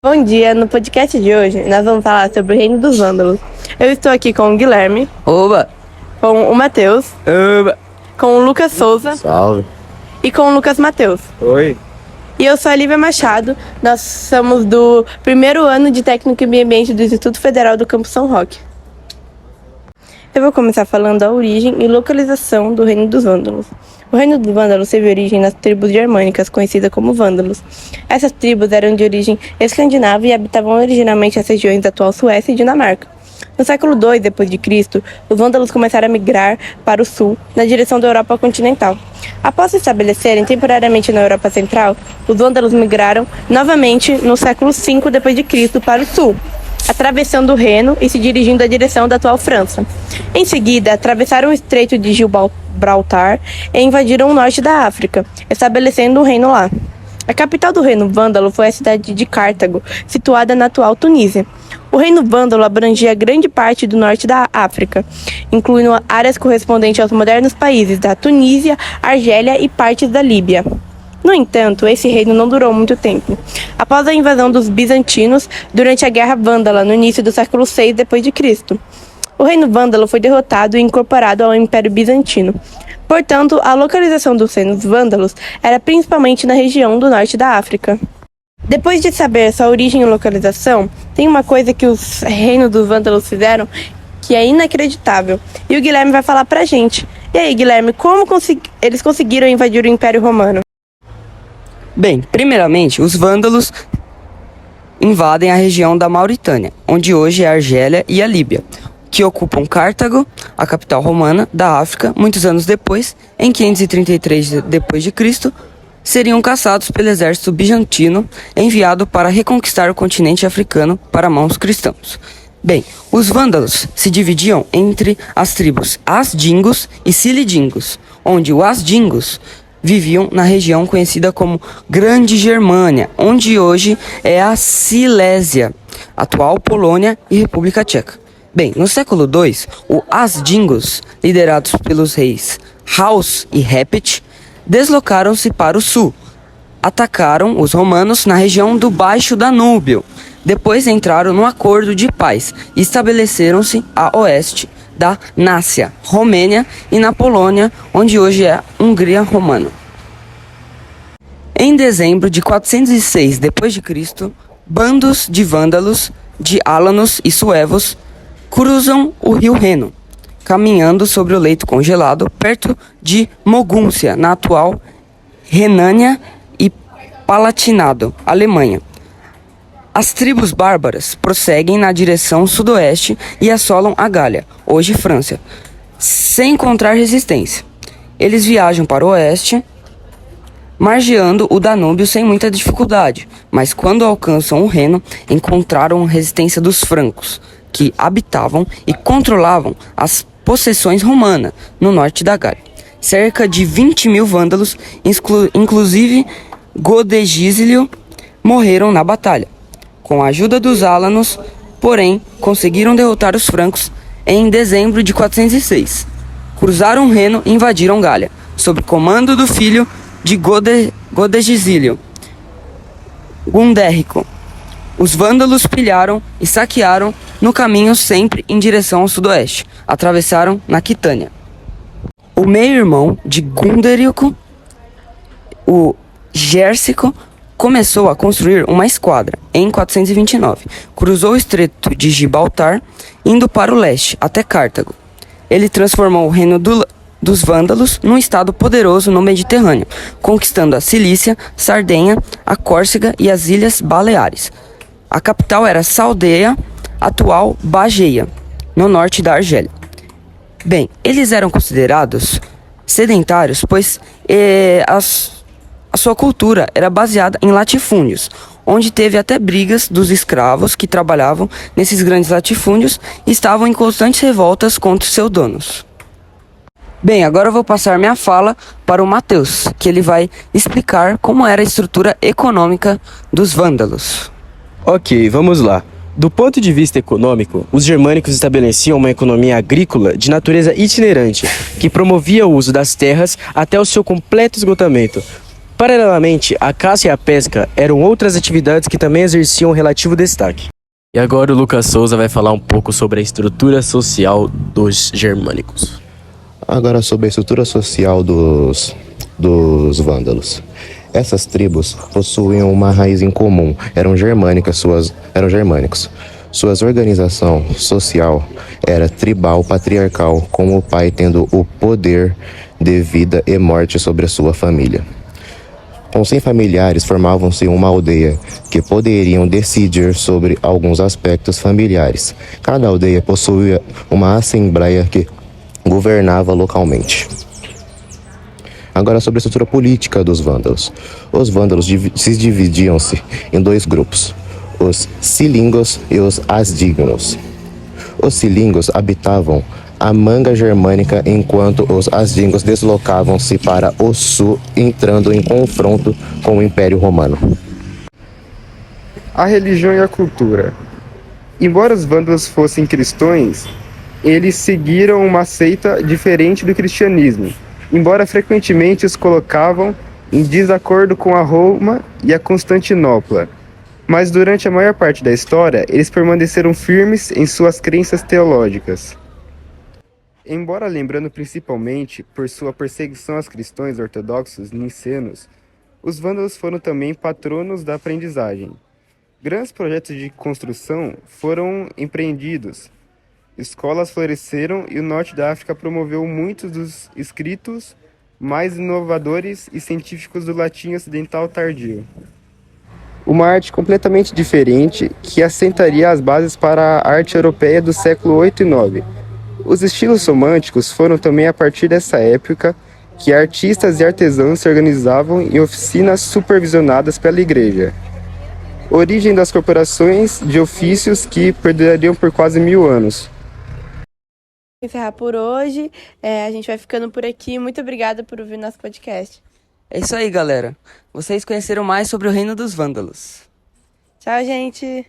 Bom dia, no podcast de hoje nós vamos falar sobre o reino dos vândalos. Eu estou aqui com o Guilherme, Oba! com o Matheus, Oba! com o Lucas Souza Salve! e com o Lucas Matheus. Oi! E eu sou a Lívia Machado, nós somos do primeiro ano de Técnico em Meio Ambiente do Instituto Federal do Campus São Roque. Eu vou começar falando da origem e localização do reino dos vândalos. O reino dos vândalos teve origem nas tribos germânicas, conhecidas como vândalos. Essas tribos eram de origem escandinava e habitavam originalmente as regiões da atual Suécia e Dinamarca. No século II d.C., os vândalos começaram a migrar para o sul, na direção da Europa continental. Após se estabelecerem temporariamente na Europa Central, os vândalos migraram novamente no século V d.C. para o sul, atravessando o Reno e se dirigindo à direção da atual França. Em seguida, atravessaram o Estreito de Gibraltar e invadiram o norte da África, estabelecendo um reino lá. A capital do reino vândalo foi a cidade de Cartago, situada na atual Tunísia. O reino vândalo abrangia grande parte do norte da África, incluindo áreas correspondentes aos modernos países da Tunísia, Argélia e partes da Líbia. No entanto, esse reino não durou muito tempo. Após a invasão dos bizantinos durante a Guerra Vândala, no início do século VI d.C., o reino vândalo foi derrotado e incorporado ao Império Bizantino. Portanto, a localização dos reinos vândalos era principalmente na região do norte da África. Depois de saber sua origem e localização, tem uma coisa que os reinos dos vândalos fizeram que é inacreditável. E o Guilherme vai falar pra gente. E aí, Guilherme, como eles conseguiram invadir o Império Romano? Bem, primeiramente, os vândalos invadem a região da Mauritânia, onde hoje é a Argélia e a Líbia, que ocupam Cartago, a capital romana da África. Muitos anos depois, em 533 d.C., seriam caçados pelo exército bizantino enviado para reconquistar o continente africano para mãos cristãos. Bem, os vândalos se dividiam entre as tribos Asdingos e Silidingos, onde os Asdingos viviam na região conhecida como Grande Germânia, onde hoje é a Silésia, atual Polônia e República Tcheca. Bem, no século II, os Asdingos, liderados pelos reis Haus e Repet, deslocaram-se para o sul. Atacaram os romanos na região do Baixo Danúbio. Depois entraram num acordo de paz e estabeleceram-se a oeste da Nácia, Romênia e na Polônia, onde hoje é a Hungria romana. Em dezembro de 406 d.C., bandos de vândalos, de álanos e suevos cruzam o rio Reno, caminhando sobre o leito congelado perto de Mogúncia, na atual Renânia e Palatinado, Alemanha. As tribos bárbaras prosseguem na direção sudoeste e assolam a Gália, hoje França, sem encontrar resistência. Eles viajam para o oeste, margeando o Danúbio sem muita dificuldade, mas quando alcançam o Reno, encontraram a resistência dos francos, que habitavam e controlavam as possessões romanas no norte da Gália. Cerca de 20.000 vândalos, inclusive Godegísilio, morreram na batalha. Com a ajuda dos álanos, porém, conseguiram derrotar os francos em dezembro de 406. Cruzaram o Reno e invadiram Gália, sob comando do filho de Godegísilio, Gundérico. Os vândalos pilharam e saquearam no caminho sempre em direção ao sudoeste. Atravessaram na Quitânia. O meio-irmão de Gundérico, o Gérsico, começou a construir uma esquadra em 429. Cruzou o Estreito de Gibraltar, indo para o leste, até Cartago. Ele transformou o reino dos vândalos num estado poderoso no Mediterrâneo, conquistando a Cilícia, Sardenha, a Córcega e as Ilhas Baleares. A capital era Saldeia, atual Bageia, no norte da Argélia. Bem, eles eram considerados sedentários, pois a sua cultura era baseada em latifúndios, onde teve até brigas dos escravos que trabalhavam nesses grandes latifúndios e estavam em constantes revoltas contra seus donos. Bem, agora eu vou passar minha fala para o Matheus, que ele vai explicar como era a estrutura econômica dos vândalos. Ok, vamos lá. Do ponto de vista econômico, os germânicos estabeleciam uma economia agrícola de natureza itinerante, que promovia o uso das terras até o seu completo esgotamento. Paralelamente, a caça e a pesca eram outras atividades que também exerciam relativo destaque. E agora o Lucas Souza vai falar um pouco sobre a estrutura social dos germânicos. Agora sobre a estrutura social dos vândalos. Essas tribos possuíam uma raiz em comum, eram germânicos. Sua organização social era tribal patriarcal, com o pai tendo o poder de vida e morte sobre a sua família. Com 100 familiares, formavam-se uma aldeia que poderiam decidir sobre alguns aspectos familiares. Cada aldeia possuía uma assembleia que governava localmente. Agora sobre a estrutura política dos vândalos. Os vândalos se dividiam-se em dois grupos, os cilingos e os asdígnos. Os cilingos habitavam a manga germânica, enquanto os asdígnos deslocavam-se para o sul, entrando em confronto com o Império Romano. A religião e a cultura. Embora os vândalos fossem cristãos, eles seguiram uma seita diferente do cristianismo, embora frequentemente os colocavam em desacordo com a Roma e a Constantinopla. Mas durante a maior parte da história, eles permaneceram firmes em suas crenças teológicas. Embora lembrando principalmente por sua perseguição aos cristãos ortodoxos nicenos, os vândalos foram também patronos da aprendizagem. Grandes projetos de construção foram empreendidos, escolas floresceram e o norte da África promoveu muitos dos escritos mais inovadores e científicos do latim ocidental tardio. Uma arte completamente diferente que assentaria as bases para a arte europeia do século 8 e 9. Os estilos românticos foram também a partir dessa época que artistas e artesãos se organizavam em oficinas supervisionadas pela igreja. Origem das corporações de ofícios que perdurariam por quase 1000 anos. Encerrar por hoje, a gente vai ficando por aqui. Muito obrigada por ouvir nosso podcast. É isso aí, galera. Vocês conheceram mais sobre o reino dos vândalos. Tchau, gente!